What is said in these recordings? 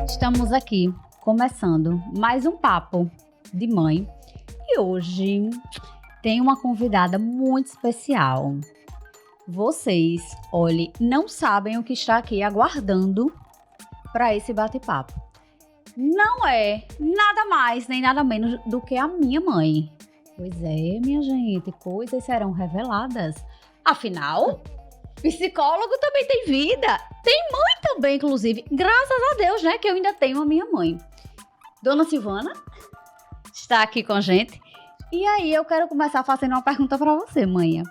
Estamos aqui começando mais um papo de mãe e hoje tem uma convidada muito especial. Vocês, olhe, não sabem o que está aqui aguardando para esse bate-papo. Não é nada mais nem nada menos do que a minha mãe. Pois é, minha gente, coisas serão reveladas. Afinal, psicólogo também tem vida. Tem mãe também, inclusive. Graças a Deus, né, que eu ainda tenho a minha mãe. Dona Silvana está aqui com a gente. E aí eu quero começar fazendo uma pergunta para você, mãe.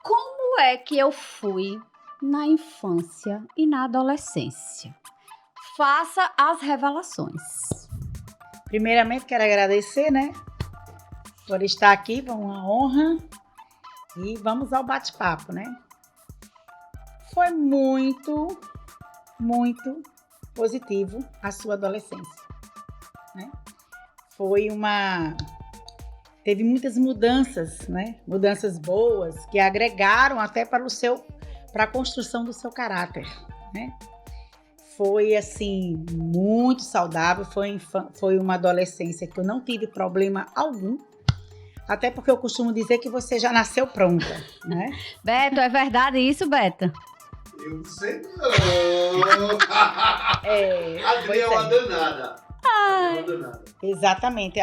Como é que eu fui na infância e na adolescência? Faça as revelações. Primeiramente, quero agradecer, né, por estar aqui, foi uma honra. E vamos ao bate-papo, né? Foi muito, muito positivo a sua adolescência, né? Teve muitas mudanças, né? Mudanças boas que agregaram até para a construção do seu caráter, né? Foi, assim, muito saudável, foi uma adolescência que eu não tive problema algum, até porque eu costumo dizer que você já nasceu pronta, né? Beto, é verdade isso, Beto? Eu não sei não. Adriana é uma danada. Exatamente.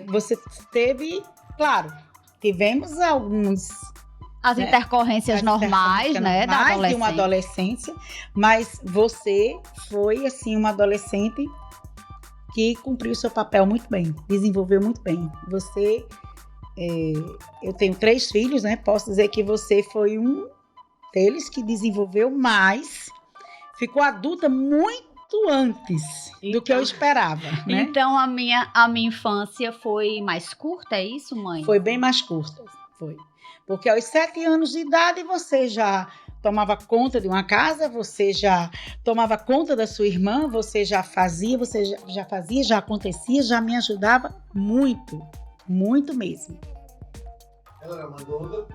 Você teve, claro, tivemos alguns... As intercorrências normais, né, da adolescência. De uma adolescência, mas você foi, assim, uma adolescente que cumpriu seu papel muito bem, desenvolveu muito bem. Eu tenho 3 filhos, né? Posso dizer que você foi um deles que desenvolveu mais, ficou adulta muito antes do que eu esperava, né? Então a minha infância foi mais curta, é isso, mãe? Foi bem mais curta, foi. Porque aos 7 anos de idade você já tomava conta de uma casa, você já tomava conta da sua irmã, você já fazia, já acontecia, já me ajudava muito, muito mesmo. Ela era mandona?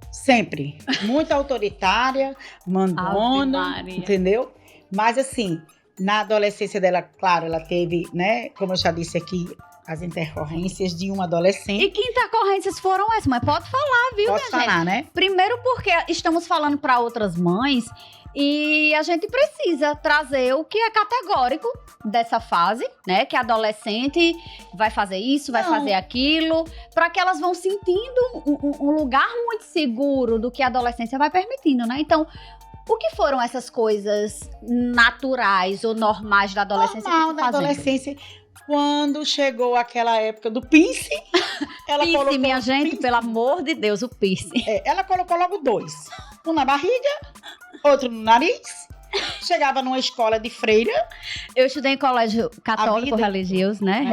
Sempre. Muito autoritária, mandona, entendeu? Mas assim, na adolescência dela, claro, ela teve, né, como eu já disse aqui, as intercorrências de uma adolescente. E que intercorrências foram essas? Mas pode falar, viu, Posso falar, gente? né? Primeiro porque estamos falando para outras mães e a gente precisa trazer o que é categórico dessa fase, né? Que a adolescente vai fazer isso, vai fazer aquilo, para que elas vão sentindo um lugar muito seguro do que a adolescência vai permitindo, né? Então, o que foram essas coisas naturais ou normais da adolescência? Normal da adolescência. Quando chegou aquela época do piercing, ela piercing, colocou... minha gente, pelo amor de Deus, o piercing. Ela colocou logo 2. Um na barriga, outro no nariz. Chegava numa escola de freira. Eu estudei em colégio católico religioso, né?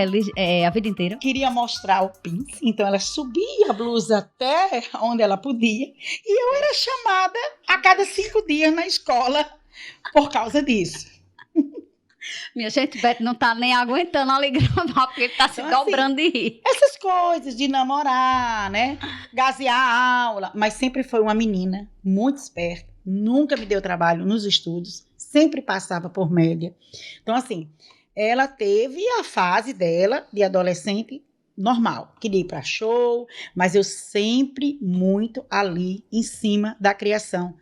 A vida inteira. Queria mostrar o piercing, então ela subia a blusa até onde ela podia. E eu era chamada a cada 5 dias na escola por causa disso. Minha gente, Beto não tá nem aguentando ali gravar, porque ele tá se dobrando de rir. Essas coisas de namorar, né? Gasear a aula. Mas sempre foi uma menina muito esperta. Nunca me deu trabalho nos estudos. Sempre passava por média. Então, assim, ela teve a fase dela de adolescente normal. Queria ir para show, mas eu sempre muito ali em cima da criação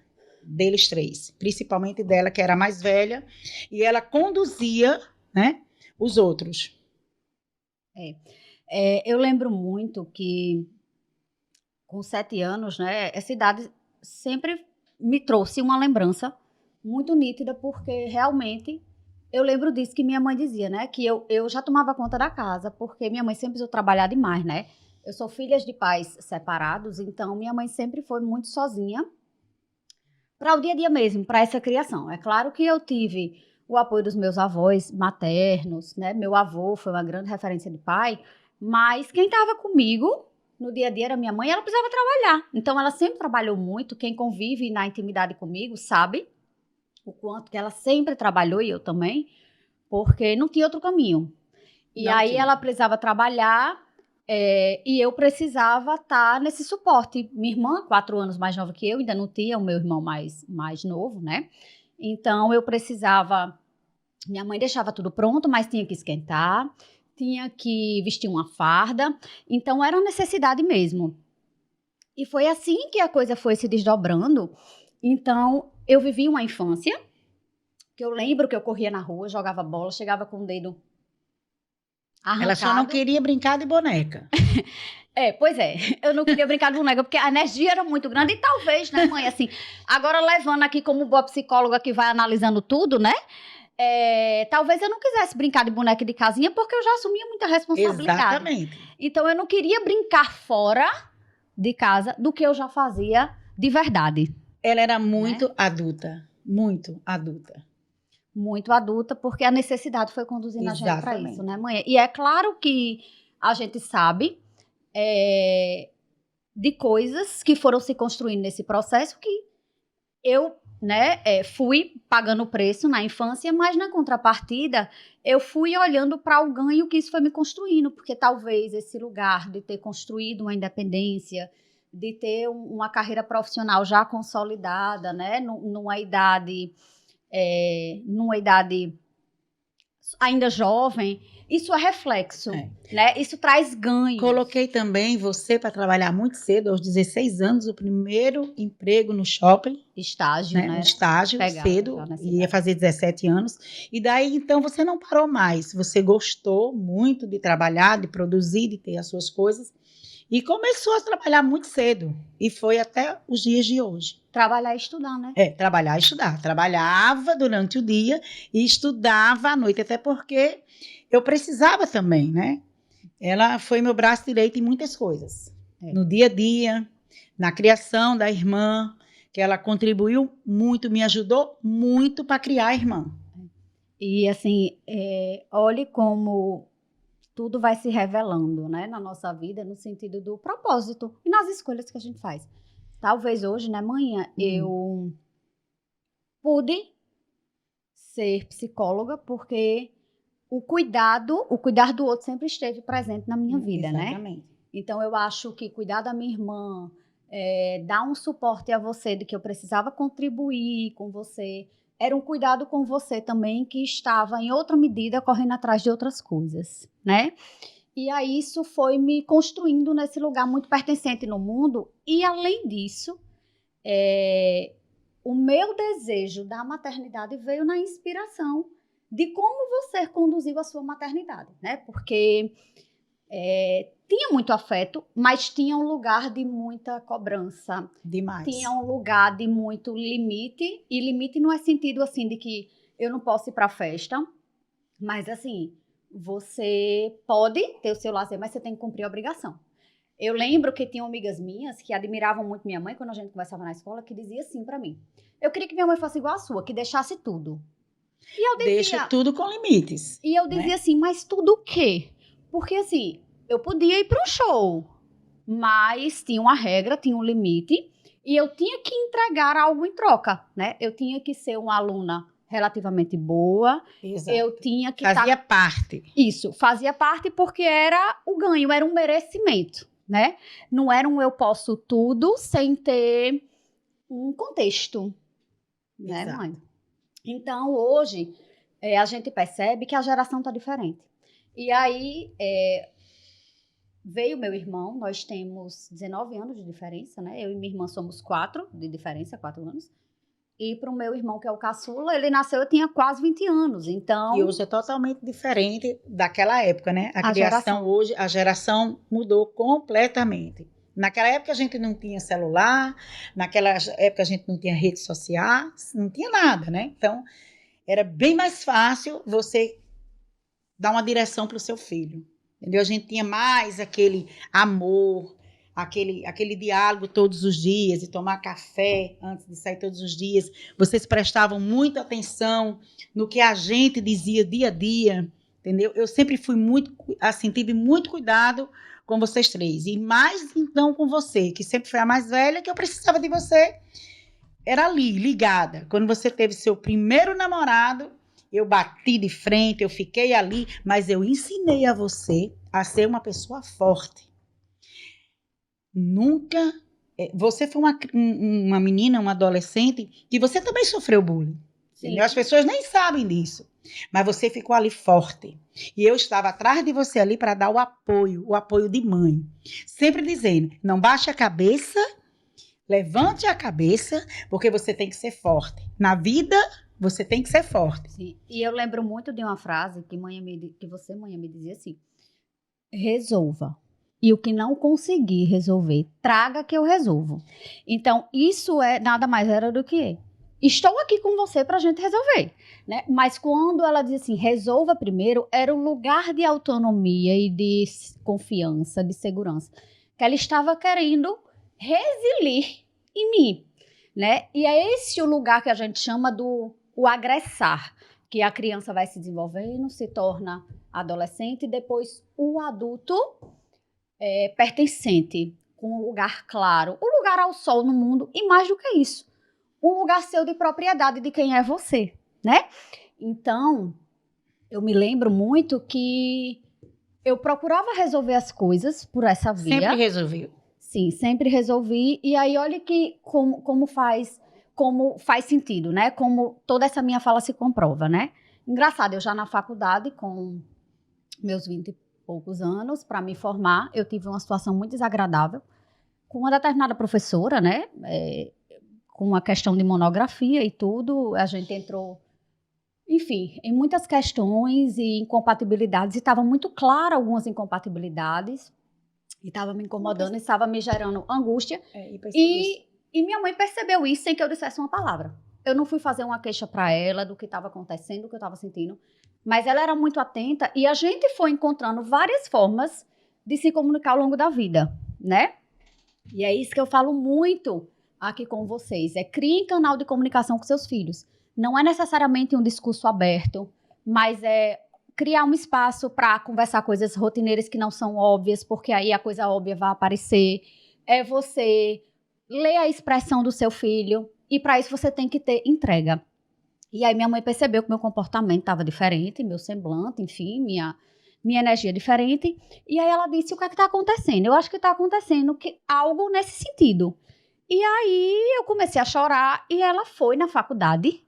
deles 3, principalmente dela, que era a mais velha, e ela conduzia, né, os outros. Eu lembro muito que, com 7 anos, né, essa idade sempre me trouxe uma lembrança muito nítida, porque realmente eu lembro disso que minha mãe dizia, né, que eu já tomava conta da casa, porque minha mãe sempre precisou trabalhar demais, né. Eu sou filha de pais separados, então minha mãe sempre foi muito sozinha, para o dia a dia mesmo, para essa criação. É claro que eu tive o apoio dos meus avós maternos, né? Meu avô foi uma grande referência de pai, mas quem estava comigo no dia a dia era minha mãe, e ela precisava trabalhar. Então, ela sempre trabalhou muito. Quem convive na intimidade comigo sabe o quanto que ela sempre trabalhou, e eu também, porque não tinha outro caminho. E aí ela precisava trabalhar, E eu precisava estar nesse suporte. Minha irmã, 4 anos mais nova que eu, ainda não tinha o meu irmão mais novo, né? Então, eu precisava... Minha mãe deixava tudo pronto, mas tinha que esquentar, tinha que vestir uma farda. Então, era uma necessidade mesmo. E foi assim que a coisa foi se desdobrando. Então, eu vivi uma infância, que eu lembro que eu corria na rua, jogava bola, chegava com o dedo arrancado. Ela só não queria brincar de boneca. Pois é, eu não queria brincar de boneca, porque a energia era muito grande, e talvez, né, mãe, assim, agora levando aqui como boa psicóloga que vai analisando tudo, né, talvez eu não quisesse brincar de boneca de casinha, porque eu já assumia muita responsabilidade. Exatamente. Então, eu não queria brincar fora de casa do que eu já fazia de verdade. Ela era muito adulta, muito adulta. Muito adulta, porque a necessidade foi conduzindo a gente para isso, né, mãe? E é claro que a gente sabe de coisas que foram se construindo nesse processo que eu, né, fui pagando o preço na infância, mas na contrapartida eu fui olhando para o ganho que isso foi me construindo, porque talvez esse lugar de ter construído uma independência, de ter uma carreira profissional já consolidada, né, numa idade ainda jovem, isso é reflexo, né? Isso traz ganho. Coloquei também você para trabalhar muito cedo, aos 16 anos, o primeiro emprego no shopping. Estágio, né? Estágio, cedo, ia fazer 17 anos. E daí, então, você não parou mais. Você gostou muito de trabalhar, de produzir, de ter as suas coisas. E começou a trabalhar muito cedo. E foi até os dias de hoje. Trabalhar e estudar, né? Trabalhar e estudar. Trabalhava durante o dia e estudava à noite, até porque eu precisava também, né? Ela foi meu braço direito em muitas coisas. No dia a dia, na criação da irmã, que ela contribuiu muito, me ajudou muito para criar a irmã. E assim, olhe como tudo vai se revelando, né, na nossa vida, no sentido do propósito e nas escolhas que a gente faz. Talvez hoje, né, manhã, eu pude ser psicóloga porque o cuidar do outro sempre esteve presente na minha vida, Exatamente. né? Então, eu acho que cuidar da minha irmã, dar um suporte a você de que eu precisava contribuir com você, era um cuidado com você também que estava, em outra medida, correndo atrás de outras coisas, né? E aí isso foi me construindo nesse lugar muito pertencente no mundo. E, além disso, o meu desejo da maternidade veio na inspiração de como você conduziu a sua maternidade, né? Porque tinha muito afeto, mas tinha um lugar de muita cobrança. Demais. Tinha um lugar de muito limite. E limite não é sentido assim de que eu não posso ir para a festa, mas assim... Você pode ter o seu lazer, mas você tem que cumprir a obrigação. Eu lembro que tinham amigas minhas que admiravam muito minha mãe, quando a gente conversava na escola, que dizia assim pra mim: eu queria que minha mãe fosse igual a sua, que deixasse tudo. E eu dizia... Deixa tudo com limites. E eu dizia assim, mas tudo o quê? Porque assim, eu podia ir para um show, mas tinha uma regra, tinha um limite, e eu tinha que entregar algo em troca, né? Eu tinha que ser uma aluna relativamente boa. Exato. Eu tinha que fazia parte. Isso, fazia parte porque era o ganho, era um merecimento, né? Não era um eu posso tudo sem ter um contexto, né, Exato. mãe? Então, hoje, a gente percebe que a geração tá diferente. E aí, veio meu irmão, nós temos 19 anos de diferença, né? Eu e minha irmã somos 4 de diferença, 4 anos. E para o meu irmão, que é o caçula, ele nasceu, eu tinha quase 20 anos, então... E hoje é totalmente diferente daquela época, né? A criação hoje, a geração mudou completamente. Naquela época a gente não tinha celular, naquela época a gente não tinha redes sociais, não tinha nada, né? Então, era bem mais fácil você dar uma direção para o seu filho, entendeu? A gente tinha mais aquele amor, aquele diálogo todos os dias, de tomar café antes de sair todos os dias. Vocês prestavam muita atenção no que a gente dizia dia a dia, entendeu? Eu sempre fui muito, assim, tive muito cuidado com vocês 3. E mais, então, com você, que sempre foi a mais velha, que eu precisava de você. Era ali, ligada. Quando você teve seu primeiro namorado, eu bati de frente, eu fiquei ali, mas eu ensinei a você a ser uma pessoa forte. Nunca... Você foi uma menina, uma adolescente, que você também sofreu bullying. Entendeu? As pessoas nem sabem disso. Mas você ficou ali forte. E eu estava atrás de você ali para dar o apoio de mãe. Sempre dizendo, não baixe a cabeça, levante a cabeça, porque você tem que ser forte. Na vida, você tem que ser forte. Sim. E eu lembro muito de uma frase que você, mãe, me dizia assim, resolva. E o que não conseguir resolver, traga que eu resolvo. Então, isso nada mais era do que estou aqui com você para a gente resolver, né? Mas quando ela diz assim, resolva primeiro, era um lugar de autonomia e de confiança, de segurança, que ela estava querendo resilir em mim, né? E é esse o lugar que a gente chama o agressar, que a criança vai se desenvolvendo, se torna adolescente e depois o adulto pertencente, com um lugar claro, um lugar ao sol no mundo e mais do que isso, um lugar seu de propriedade de quem é você, né? Então, eu me lembro muito que eu procurava resolver as coisas por essa via. Sempre resolveu. Sim, sempre resolvi. E aí, olha que como faz sentido, né? Como toda essa minha fala se comprova, né? Engraçado, eu já na faculdade, com meus 20 e poucos anos, para me formar, eu tive uma situação muito desagradável com uma determinada professora, né? Com uma questão de monografia e tudo, a gente entrou, enfim, em muitas questões e incompatibilidades, e estava muito clara algumas incompatibilidades, e estava me incomodando, e estava me gerando angústia, e minha mãe percebeu isso sem que eu dissesse uma palavra. Eu não fui fazer uma queixa para ela do que estava acontecendo, do que eu estava sentindo, mas ela era muito atenta, e a gente foi encontrando várias formas de se comunicar ao longo da vida, né? E é isso que eu falo muito aqui com vocês, criem canal de comunicação com seus filhos. Não é necessariamente um discurso aberto, mas é criar um espaço para conversar coisas rotineiras que não são óbvias, porque aí a coisa óbvia vai aparecer. É você ler a expressão do seu filho, e para isso você tem que ter entrega. E aí minha mãe percebeu que meu comportamento estava diferente, meu semblante, enfim, minha energia diferente. E aí ela disse, o que é que está acontecendo? Eu acho que está acontecendo algo nesse sentido. E aí eu comecei a chorar e ela foi na faculdade,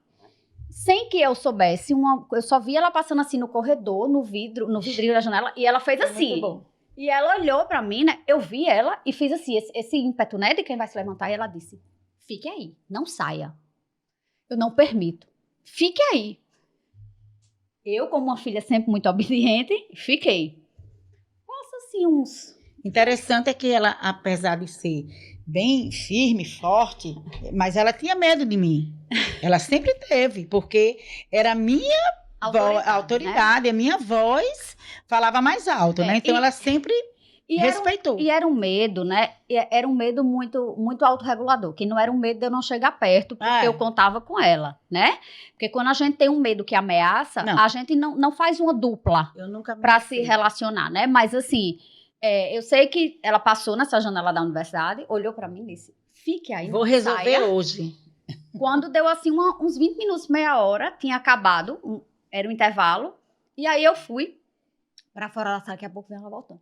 sem que eu soubesse, eu só vi ela passando assim no corredor, no vidrinho da janela, e ela fez assim. Muito bom. E ela olhou pra mim, né? Eu vi ela e fiz assim, esse ímpeto, né, de quem vai se levantar, e ela disse, fique aí, não saia. Eu não permito. Fique aí. Eu, como uma filha sempre muito obediente, fiquei. Passa assim uns... Interessante é que ela, apesar de ser bem firme, forte, mas ela tinha medo de mim. Ela sempre teve, porque era a minha autoridade, né? A minha voz falava mais alto, né? Então ela sempre respeitou. E era um medo, né? Era um medo muito, muito autorregulador, que não era um medo de eu não chegar perto, porque eu contava com ela, né? Porque quando a gente tem um medo que ameaça, a gente não faz uma dupla para se relacionar, né? Mas assim... eu sei que ela passou nessa janela da universidade, olhou pra mim e disse, fique aí, vou resolver hoje. Quando deu assim uns 20 minutos, meia hora, tinha acabado, era um intervalo, e aí eu fui pra fora da sala, daqui a pouco vem ela voltando.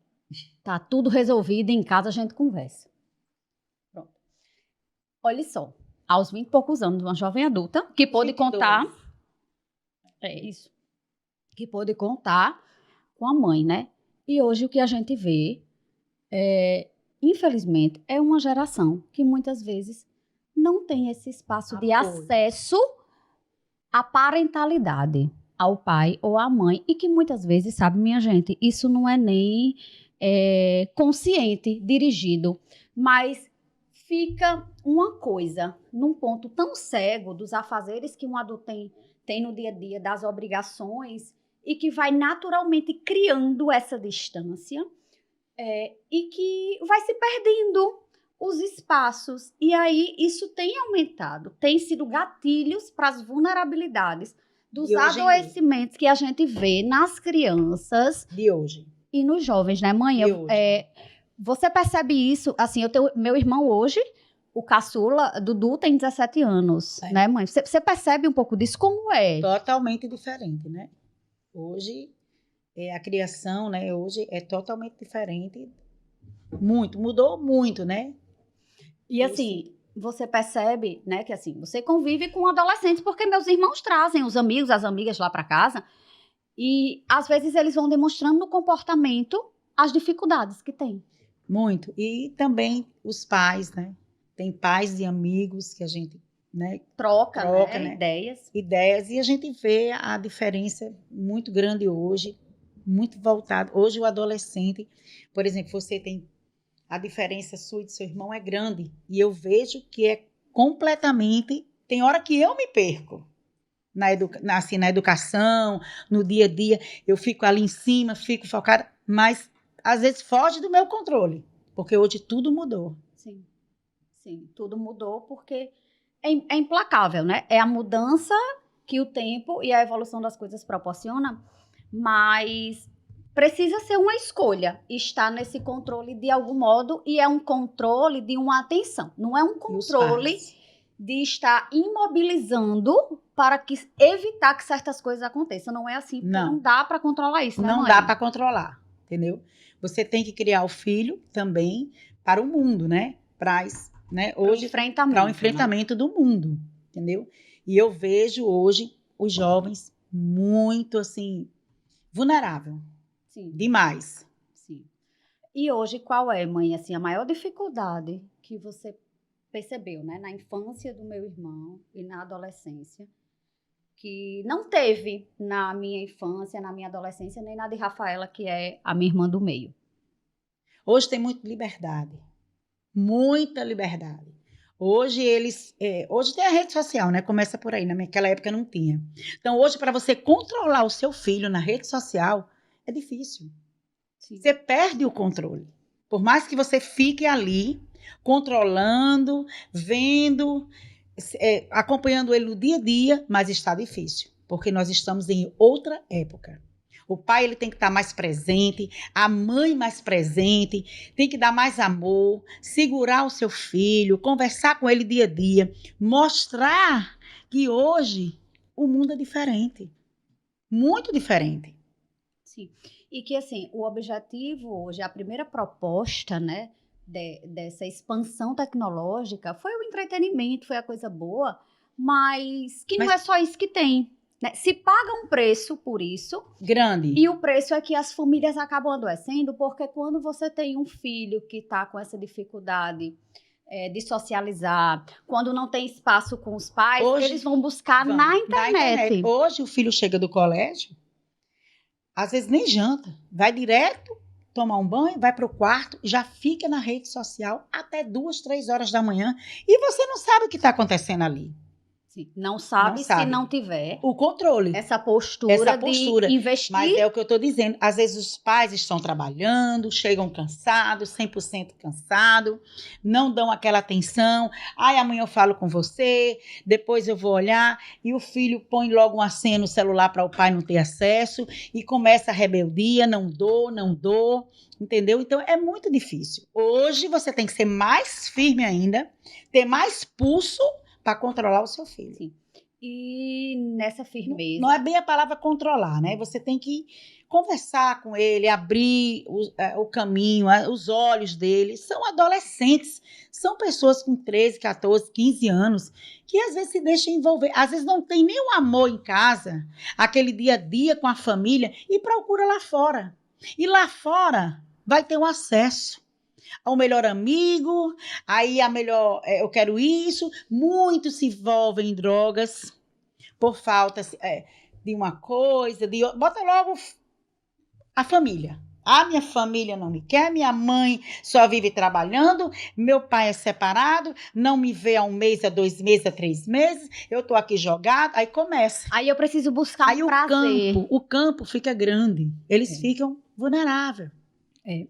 Tá tudo resolvido, em casa a gente conversa. Pronto. Olha só, aos 20 e poucos anos, uma jovem adulta, que pôde contar... isso. Que pôde contar com a mãe, né? E hoje o que a gente vê, infelizmente, é uma geração que muitas vezes não tem esse espaço de acesso à parentalidade, ao pai ou à mãe, e que muitas vezes, sabe, minha gente, isso não é nem consciente, dirigido, mas fica uma coisa num ponto tão cego dos afazeres que um adulto tem no dia a dia, das obrigações, e que vai naturalmente criando essa distância e que vai se perdendo os espaços. E aí isso tem aumentado, tem sido gatilhos para as vulnerabilidades dos adoecimentos que a gente vê nas crianças de hoje e nos jovens, né, mãe? Você percebe isso? Assim, eu tenho meu irmão hoje, o caçula, Dudu, tem 17 anos, né, mãe? Você percebe um pouco disso? Como é? Totalmente diferente, né? Hoje, a criação, né, hoje é totalmente diferente. Mudou muito, né? E assim, você percebe, né, que assim, você convive com adolescentes porque meus irmãos trazem os amigos, as amigas lá para casa e às vezes eles vão demonstrando no comportamento as dificuldades que tem. Muito. E também os pais, né? Tem pais e amigos que a gente, né, Troca, né? Ideias. E a gente vê a diferença muito grande hoje, muito voltado. Hoje o adolescente, por exemplo, você tem a diferença sua e do seu irmão é grande. E eu vejo que é completamente... Tem hora que eu me perco na educação, no dia a dia. Eu fico ali em cima, fico focada, mas às vezes foge do meu controle, porque hoje tudo mudou. Sim, tudo mudou porque é implacável, né? É a mudança que o tempo e a evolução das coisas proporciona, mas precisa ser uma escolha estar nesse controle de algum modo e é um controle de uma atenção, não é um controle de estar imobilizando para evitar que certas coisas aconteçam. Não é assim, porque não dá para controlar isso, né, Não mãe? dá para controlar, entendeu? Você tem que criar o filho também para o mundo, né? Hoje, para o enfrentamento do mundo, entendeu? E eu vejo hoje os jovens muito, assim, vulnerável. Sim. Demais. Sim. E hoje, qual é, mãe, assim, a maior dificuldade que você percebeu, né, na infância do meu irmão e na adolescência, que não teve na minha infância, na minha adolescência, nem na de Rafaela, que é a minha irmã do meio? Hoje tem muita liberdade. Muita liberdade. Hoje hoje tem a rede social, né? Começa por aí, naquela época não tinha. Então hoje para você controlar o seu filho na rede social é difícil. Sim. Você perde o controle. Por mais que você fique ali controlando, vendo, acompanhando ele no dia a dia, mas está difícil, porque nós estamos em outra época. O pai ele tem que estar mais presente, a mãe mais presente, tem que dar mais amor, segurar o seu filho, conversar com ele dia a dia, mostrar que hoje o mundo é diferente, muito diferente. Sim, e que assim, o objetivo hoje, a primeira proposta, né, dessa expansão tecnológica foi o entretenimento, foi a coisa boa, mas não é só isso que tem. Né? Se paga um preço por isso. Grande. E o preço é que as famílias acabam adoecendo, porque quando você tem um filho que está com essa dificuldade de socializar, quando não tem espaço com os pais, eles vão buscar na internet. Hoje o filho chega do colégio, às vezes nem janta, vai direto tomar um banho, vai para o quarto, já fica na rede social até 2, 3 horas da manhã e você não sabe o que está acontecendo ali. Não sabe se não tiver o controle. Essa postura de investir. Mas é o que eu estou dizendo. Às vezes os pais estão trabalhando, chegam cansados, 100% cansados, não dão aquela atenção. Amanhã eu falo com você, depois eu vou olhar. E o filho põe logo uma senha no celular para o pai não ter acesso e começa a rebeldia, não dou. Entendeu? Então é muito difícil. Hoje você tem que ser mais firme ainda, ter mais pulso para controlar o seu filho. Sim. E nessa firmeza... Não é bem a palavra controlar, né? Você tem que conversar com ele, abrir o caminho, os olhos dele. São adolescentes, são pessoas com 13, 14, 15 anos, que às vezes se deixam envolver. Às vezes não tem nem o amor em casa, aquele dia a dia com a família, e procura lá fora. E lá fora vai ter um acesso ao melhor amigo, aí eu quero isso. Muitos se envolvem em drogas por falta de uma coisa, bota logo a família. Minha família não me quer, minha mãe só vive trabalhando, meu pai é separado, não me vê há 1 mês, há 2 meses, há 3 meses, eu tô aqui jogado, aí começa. Aí eu preciso buscar um prazer. O campo fica grande, eles ficam vulneráveis.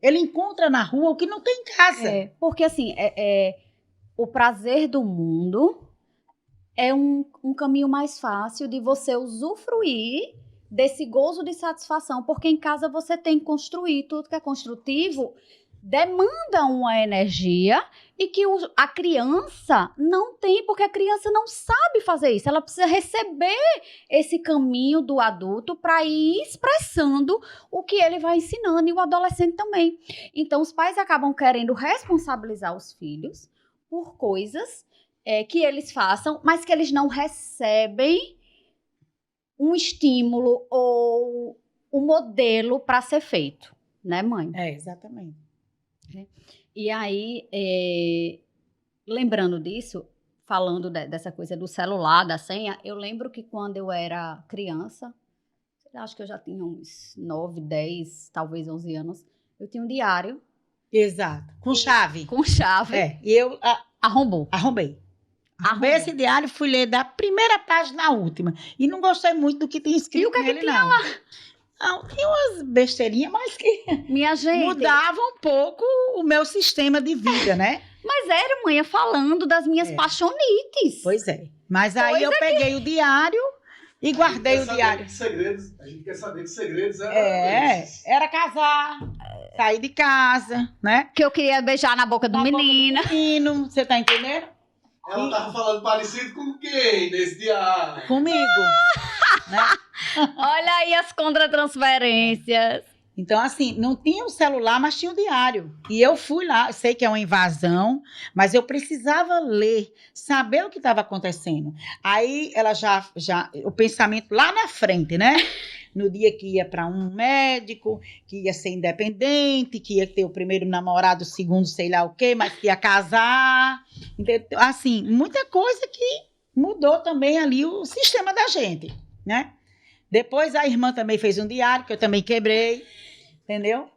Ele encontra na rua o que não tem em casa. Porque assim, o prazer do mundo é um caminho mais fácil de você usufruir desse gozo de satisfação, porque em casa você tem que construir. Tudo que é construtivo demanda uma energia e que a criança não tem, porque a criança não sabe fazer isso. Ela precisa receber esse caminho do adulto para ir expressando o que ele vai ensinando, e o adolescente também. Então, os pais acabam querendo responsabilizar os filhos por coisas que eles façam, mas que eles não recebem um estímulo ou um modelo para ser feito, né, mãe? Exatamente. E aí, lembrando disso, falando dessa coisa do celular, da senha, eu lembro que quando eu era criança, acho que eu já tinha uns 9, 10, talvez 11 anos, eu tinha um diário. Exato. Com chave. Com chave. E eu arrombei. Arrombei esse diário, fui ler da primeira página à última. E não gostei muito do que tinha escrito. E o que nele, é que tinha lá? Não, tinha umas besteirinhas, mas que Minha gente, mudava um pouco o meu sistema de vida, né? Mas era, mãe, falando das minhas paixonites. Pois é. Mas aí eu peguei o diário e guardei o diário. A gente quer saber que segredos eram esses. Era casar, sair de casa, né? Que eu queria beijar na boca do menino. Você tá entendendo? Ela tava falando parecido com quem nesse diário? Comigo. Né? Olha aí as contratransferências. Então, assim, não tinha o celular, mas tinha o diário. E eu fui lá, sei que é uma invasão, mas eu precisava ler, saber o que estava acontecendo. Aí ela já, o pensamento lá na frente, né? No dia que ia para um médico, que ia ser independente, que ia ter o primeiro namorado, o segundo, sei lá o quê, mas que ia casar. Assim, muita coisa que mudou também ali o sistema da gente, né? Depois a irmã também fez um diário, que eu também quebrei, entendeu?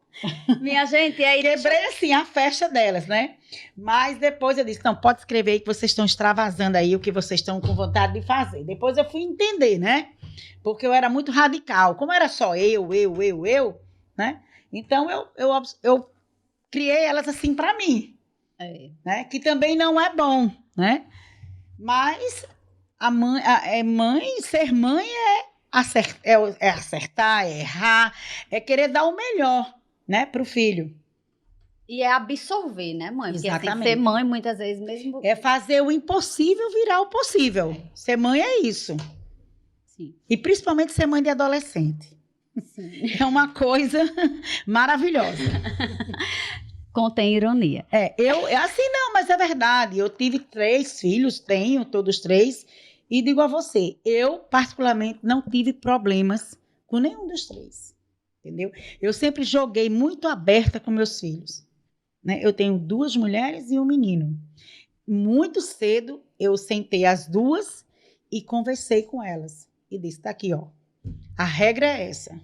Minha gente, aí quebrei assim a festa delas, né? Mas depois eu disse, não, pode escrever aí que vocês estão extravasando aí o que vocês estão com vontade de fazer. Depois eu fui entender, né? Porque eu era muito radical. Como era só eu, né? Então eu criei elas assim para mim, né? Que também não é bom, né? Mas ser mãe é acertar, é errar, é querer dar o melhor, né, pro filho. E é absorver, né, mãe? Porque Exatamente. Assim, ser mãe, muitas vezes, mesmo... É fazer o impossível virar o possível. Ser mãe é isso. Sim. E principalmente ser mãe de adolescente. Sim. É uma coisa maravilhosa. Contém ironia. Assim não, mas é verdade. Eu tive 3 filhos, tenho todos 3. E digo a você, eu particularmente não tive problemas com nenhum dos 3. Entendeu? Eu sempre joguei muito aberta com meus filhos. Né? Eu tenho 2 mulheres e um menino. Muito cedo, eu sentei as 2 e conversei com elas. E disse, tá aqui, ó. A regra é essa.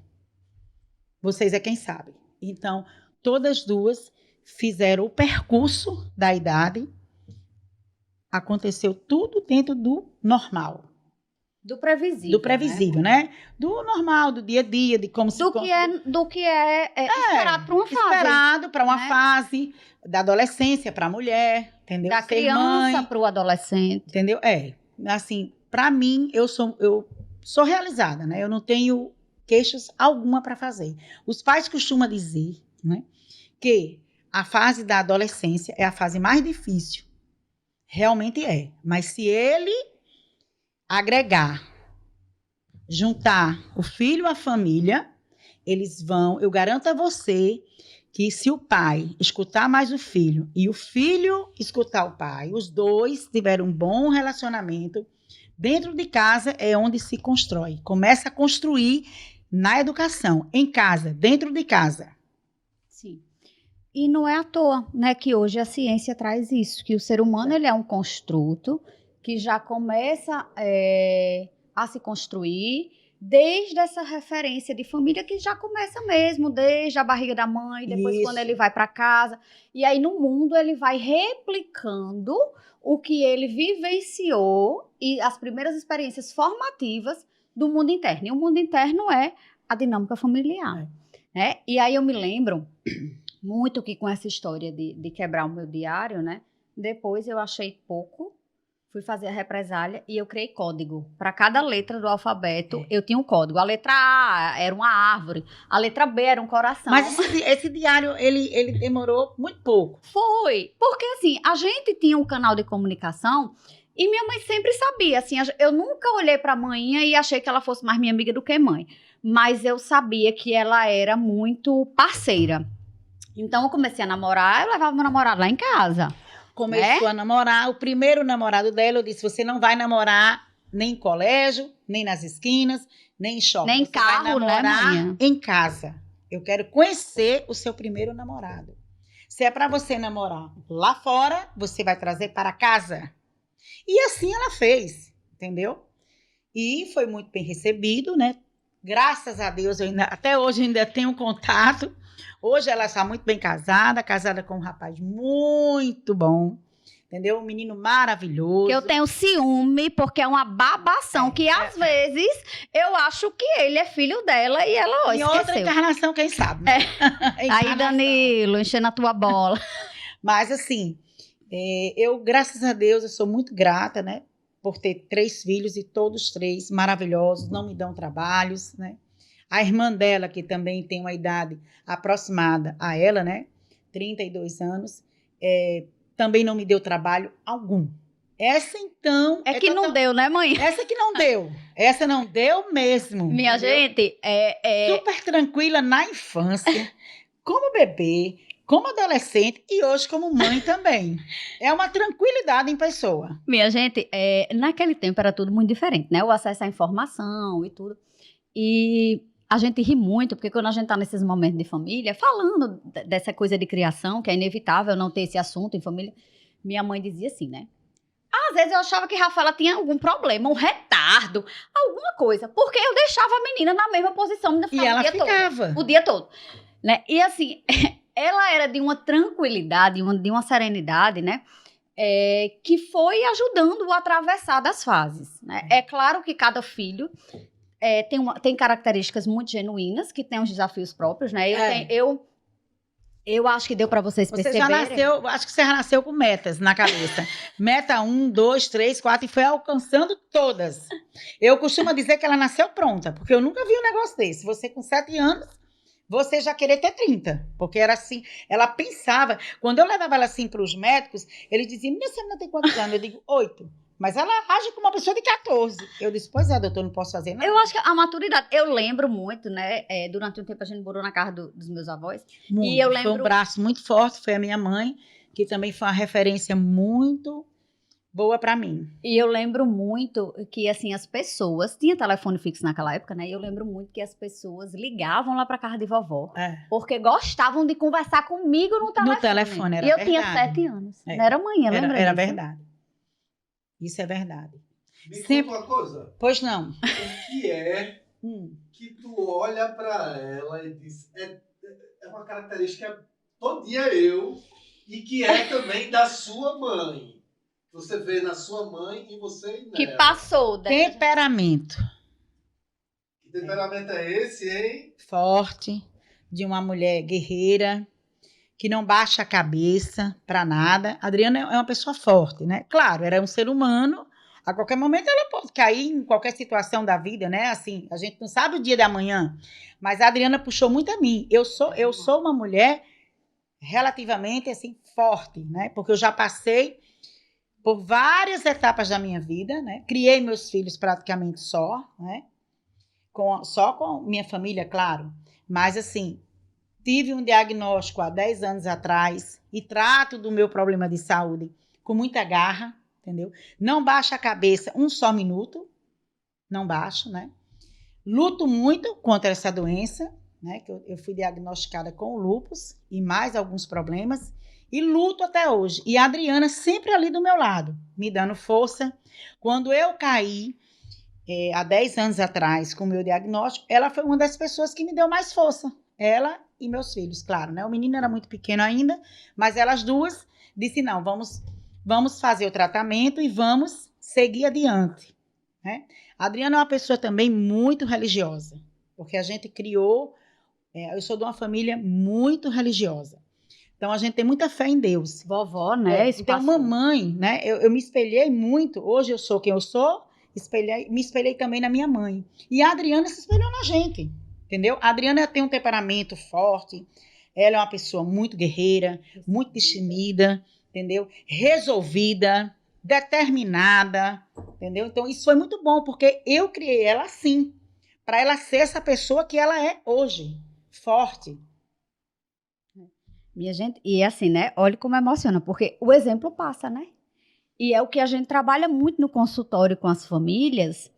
Vocês é quem sabe. Então, todas 2 fizeram o percurso da idade. Aconteceu tudo dentro do normal. Do previsível. Do previsível, né? Do normal, do dia a dia, de como se... Do que é esperado para uma fase. Esperado para uma fase da adolescência, para a mulher, entendeu? Da criança para o adolescente. Entendeu? Assim, para mim, eu sou realizada, né? Eu não tenho queixas alguma para fazer. Os pais costumam dizer, né, que a fase da adolescência é a fase mais difícil. Realmente é. Mas se ele agregar, juntar o filho à família, eles vão... Eu garanto a você que se o pai escutar mais o filho e o filho escutar o pai, os 2 tiveram um bom relacionamento, dentro de casa é onde se constrói. Começa a construir na educação, em casa, dentro de casa. Sim. E não é à toa, né, que hoje a ciência traz isso, que o ser humano ele é um construto que já começa a se construir desde essa referência de família que já começa mesmo, desde a barriga da mãe, depois quando ele vai para casa. E aí no mundo ele vai replicando o que ele vivenciou e as primeiras experiências formativas do mundo interno. E o mundo interno é a dinâmica familiar. Né? E aí eu me lembro... muito que com essa história de quebrar o meu diário, né? Depois eu achei pouco fui fazer a represália e eu criei código. Para cada letra do alfabeto, eu tinha um código. A letra A era uma árvore, a letra B era um coração. Mas esse diário, ele demorou muito pouco. Foi, porque assim, a gente tinha um canal de comunicação e minha mãe sempre sabia, assim, eu nunca olhei pra mãinha e achei que ela fosse mais minha amiga do que mãe, mas eu sabia que ela era muito parceira. Então eu comecei a namorar, eu levava meu namorado lá em casa. Começou a namorar, o primeiro namorado dela, eu disse, você não vai namorar nem em colégio, nem nas esquinas, nem em shopping. Nem você carro, vai namorar, né, mãe? em casa. Eu quero conhecer o seu primeiro namorado. Se é para você namorar lá fora, você vai trazer para casa. E assim ela fez, entendeu? E foi muito bem recebido, né? Graças a Deus, até hoje ainda tenho contato. Hoje ela está muito bem casada com um rapaz muito bom, entendeu? Um menino maravilhoso. Que eu tenho ciúme, porque é uma babação, que às vezes eu acho que ele é filho dela e ela Em esqueceu. outra encarnação, quem sabe, né? Aí, Danilo, enchendo a tua bola. Mas assim, eu, graças a Deus, eu sou muito grata, né? Por ter 3 filhos e todos 3 maravilhosos, não me dão trabalhos, né? A irmã dela, que também tem uma idade aproximada a ela, né? 32 anos, também não me deu trabalho algum. Essa, então... É que não deu, né, mãe? Essa que não deu. Essa não deu mesmo. Minha entendeu? gente, Super tranquila na infância, como bebê, como adolescente e hoje como mãe também. É uma tranquilidade em pessoa. Minha gente, naquele tempo era tudo muito diferente, né? O acesso à informação e tudo. E a gente ri muito, porque quando a gente tá nesses momentos de família, falando dessa coisa de criação, que é inevitável não ter esse assunto em família, minha mãe dizia assim, né? Às vezes eu achava que Rafaela tinha algum problema, um retardo, alguma coisa, porque eu deixava a menina na mesma posição, ainda E ela o dia ficava. todo. O dia todo. Né? E assim, ela era de uma tranquilidade, de uma serenidade, né? Que foi ajudando a atravessar das fases. Né? É claro que cada filho tem características muito genuínas, que tem os desafios próprios, né? Eu acho que deu para vocês perceberem. Você já nasceu, acho que você já nasceu com metas na cabeça. Meta 1, 2, 3, 4 e foi alcançando todas. Eu costumo dizer que ela nasceu pronta, porque eu nunca vi um negócio desse. Você com 7 anos, você já querer ter 30. Porque era assim, ela pensava. Quando eu levava ela assim para os médicos, eles diziam, minha senhora tem quantos anos? Eu digo, 8. Mas ela age como uma pessoa de 14. Eu disse, pois é, doutor, não posso fazer nada. Eu acho que a maturidade, eu lembro muito, né? Durante um tempo a gente morou na casa dos meus avós. Muito. E eu lembro... Foi um braço muito forte, foi a minha mãe, que também foi uma referência muito boa para mim. E eu lembro muito que, assim, as pessoas... Tinha telefone fixo naquela época, né? E eu lembro muito que as pessoas ligavam lá pra casa de vovó. Porque gostavam de conversar comigo no telefone. No telefone, era verdade. E eu tinha 7 anos. Não era manhã, lembra Era disso? verdade. Isso é verdade. Me Sempre... conta uma coisa. Pois não. O que é que tu olha pra ela e diz, é uma característica todinha eu, e que é também da sua mãe. Você vê na sua mãe e você e nela. Que passou. Temperamento. Que temperamento é esse, hein? Forte, de uma mulher guerreira, que não baixa a cabeça para nada. A Adriana é uma pessoa forte, né? Claro, era um ser humano. A qualquer momento ela pode cair em qualquer situação da vida, né? Assim, a gente não sabe o dia da manhã. Mas a Adriana puxou muito a mim. Eu sou uma mulher relativamente assim forte, né? Porque eu já passei por várias etapas da minha vida, né? Criei meus filhos praticamente só, né? Só com minha família, claro. Mas assim, tive um diagnóstico há 10 anos atrás e trato do meu problema de saúde com muita garra, entendeu? Não baixo a cabeça um só minuto, não baixo, né? Luto muito contra essa doença, né? Que eu fui diagnosticada com lúpus e mais alguns problemas e luto até hoje. E a Adriana sempre ali do meu lado, me dando força. Quando eu caí há 10 anos atrás com o meu diagnóstico, ela foi uma das pessoas que me deu mais força. Ela e meus filhos, claro, né? O menino era muito pequeno ainda, mas elas duas disse não, vamos fazer o tratamento e vamos seguir adiante, né? A Adriana é uma pessoa também muito religiosa, porque a gente criou, eu sou de uma família muito religiosa. Então, a gente tem muita fé em Deus. Vovó, né? Então, mamãe, né? Eu me espelhei muito. Hoje eu sou quem eu sou. Me espelhei também na minha mãe. E a Adriana se espelhou na gente, entendeu? A Adriana tem um temperamento forte. Ela é uma pessoa muito guerreira, muito destemida, entendeu? Resolvida, determinada, entendeu? Então, isso foi muito bom, porque eu criei ela assim, para ela ser essa pessoa que ela é hoje, forte. Minha gente, e assim, né? Olha como emociona, porque o exemplo passa, né? E é o que a gente trabalha muito no consultório com as famílias,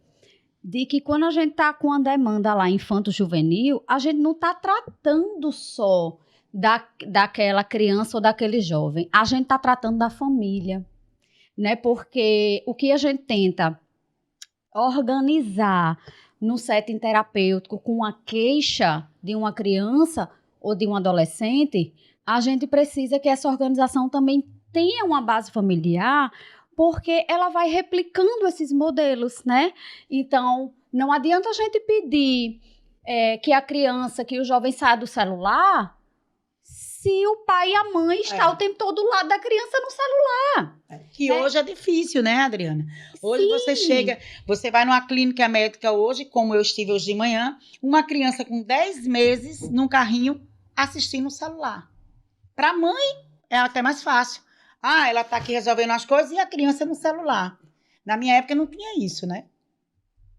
de que quando a gente tá com a demanda lá infanto-juvenil, a gente não tá tratando só daquela criança ou daquele jovem, a gente tá tratando da família, né? Porque o que a gente tenta organizar no setting terapêutico com a queixa de uma criança ou de um adolescente, a gente precisa que essa organização também tenha uma base familiar, porque ela vai replicando esses modelos, né? Então, não adianta a gente pedir que a criança, que o jovem saia do celular, se o pai e a mãe estão o tempo todo do lado da criança no celular. Que hoje é difícil, né, Adriana? Hoje Sim. você chega, você vai numa clínica médica hoje, como eu estive hoje de manhã, uma criança com 10 meses num carrinho assistindo o celular. Para a mãe é até mais fácil. Ela está aqui resolvendo as coisas e a criança no celular. Na minha época não tinha isso, né?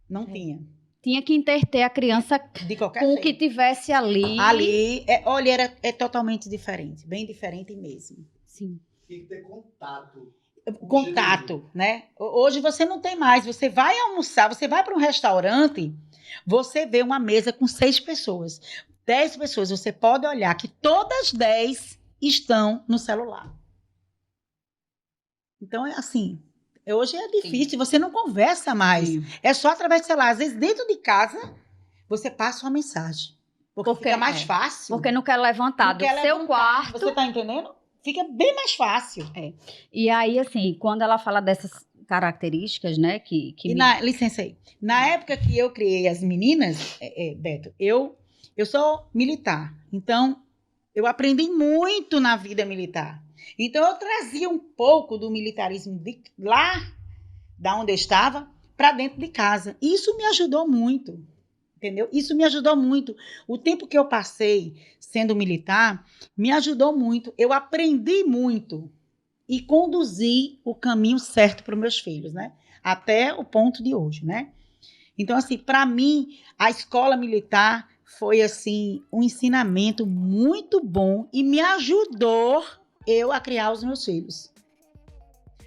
Não tinha. Tinha que interter a criança De qualquer com jeito. o que tivesse ali. Olha, é totalmente diferente. Bem diferente mesmo. Sim. Tem que ter contato. Contato, né? Hoje você não tem mais. Você vai almoçar, você vai para um restaurante, você vê uma mesa com 6 pessoas. 10 pessoas, você pode olhar que todas 10 estão no celular. Então, é assim, hoje é difícil, você não conversa mais. Sim. É só através do celular. Às vezes, dentro de casa, você passa uma mensagem. Porque fica mais fácil. Porque não quer levantar do seu quarto. Você tá entendendo? Fica bem mais fácil. E aí, assim, quando ela fala dessas características, né, licença aí. Na época que eu criei as meninas, Beto, eu sou militar. Então, eu aprendi muito na vida militar. Então, eu trazia um pouco do militarismo lá, da onde eu estava, para dentro de casa. Isso me ajudou muito, entendeu? Isso me ajudou muito. O tempo que eu passei sendo militar me ajudou muito. Eu aprendi muito e conduzi o caminho certo para os meus filhos, né? Até o ponto de hoje, né? Então, assim, para mim, a escola militar foi, assim, um ensinamento muito bom e me ajudou eu a criar os meus filhos.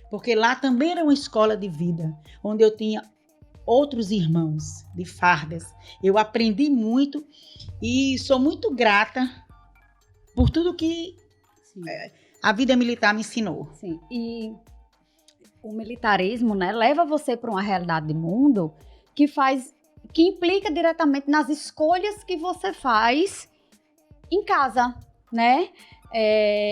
Porque lá também era uma escola de vida, onde eu tinha outros irmãos de fardas. Eu aprendi muito e sou muito grata por tudo que a vida militar me ensinou. Sim, e o militarismo, né, leva você para uma realidade de mundo que implica diretamente nas escolhas que você faz em casa, né?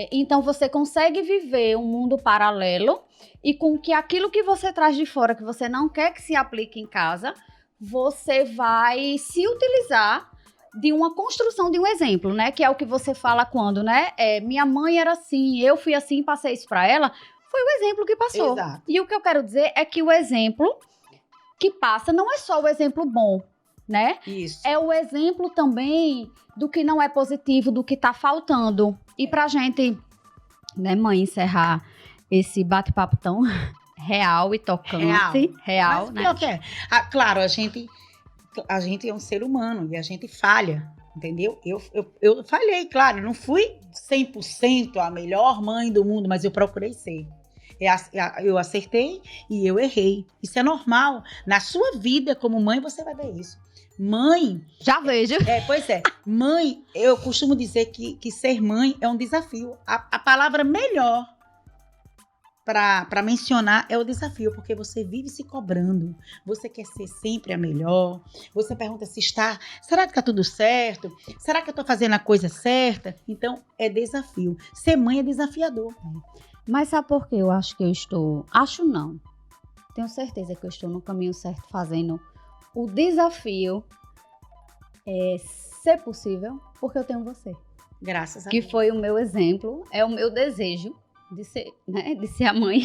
Então você consegue viver um mundo paralelo e com que aquilo que você traz de fora, que você não quer que se aplique em casa, você vai se utilizar de uma construção de um exemplo, né? Que é o que você fala quando, né? Minha mãe era assim, eu fui assim e passei isso para ela. Foi o exemplo que passou. Exato. E o que eu quero dizer é que o exemplo que passa não é só o exemplo bom, né? Isso. É o exemplo também do que não é positivo, do que tá faltando. E pra gente, né, mãe, encerrar esse bate-papo tão real e tocante. Real, mas, né? Pior que é. Claro, a gente é um ser humano e a gente falha, entendeu? Eu falhei, claro, não fui 100% a melhor mãe do mundo, mas eu procurei ser. Eu acertei e eu errei. Isso é normal. Na sua vida como mãe, você vai ver isso. Mãe... Já vejo. Pois é. Mãe, eu costumo dizer que ser mãe é um desafio. A palavra melhor para mencionar é o desafio, porque você vive se cobrando. Você quer ser sempre a melhor. Você pergunta será que está tudo certo? Será que eu estou fazendo a coisa certa? Então, é desafio. Ser mãe é desafiador. Mas sabe por que eu acho que eu estou... Acho não. Tenho certeza que eu estou no caminho certo fazendo o desafio ser possível, porque eu tenho você. Graças a que Deus. foi o meu exemplo, é o meu desejo de ser, né, de ser a mãe.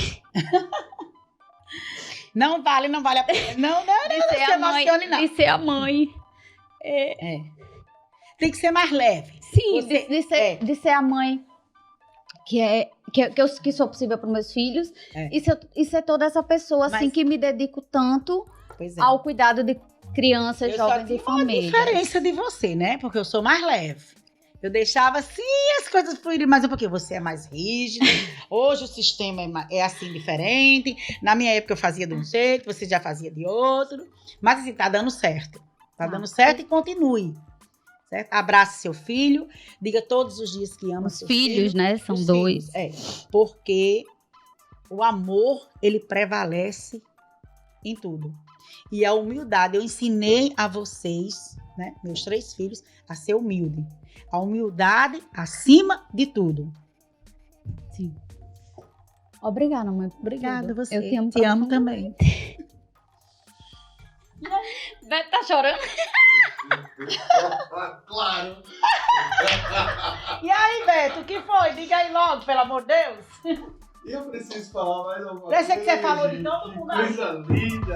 Não vale a pena. Não, De ser se a mãe, emocione, não. de ser a mãe. Tem que ser mais leve. Sim, Você- de ser a mãe que sou possível para meus filhos. É. E ser toda essa pessoa assim Mas- que me dedico tanto Pois é. ao cuidado de crianças, Eu só jovens tinha e uma famílias. diferença de você, né? Porque eu sou mais leve. Eu deixava assim as coisas fluírem mais um pouquinho. Você é mais rígido. Hoje o sistema é assim diferente. Na minha época eu fazia de um jeito, você já fazia de outro. Mas assim, tá dando certo. Tá dando certo e continue. Certo? Abrace seu filho. Diga todos os dias que ama Os seus filhos, né? São Os dois. filhos, porque o amor, ele prevalece em tudo. E a humildade, eu ensinei a vocês, né, meus 3 filhos, a ser humilde. A humildade acima de tudo. Sim. Obrigada, mãe. por Obrigada, tudo. você. Eu te amo, Te amo também. Beto tá chorando? Claro. E aí, Beto, o que foi? Diga aí logo, pelo amor de Deus. Eu preciso falar mais alguma Parece coisa. que você falou de todo mundo aí. Coisa linda.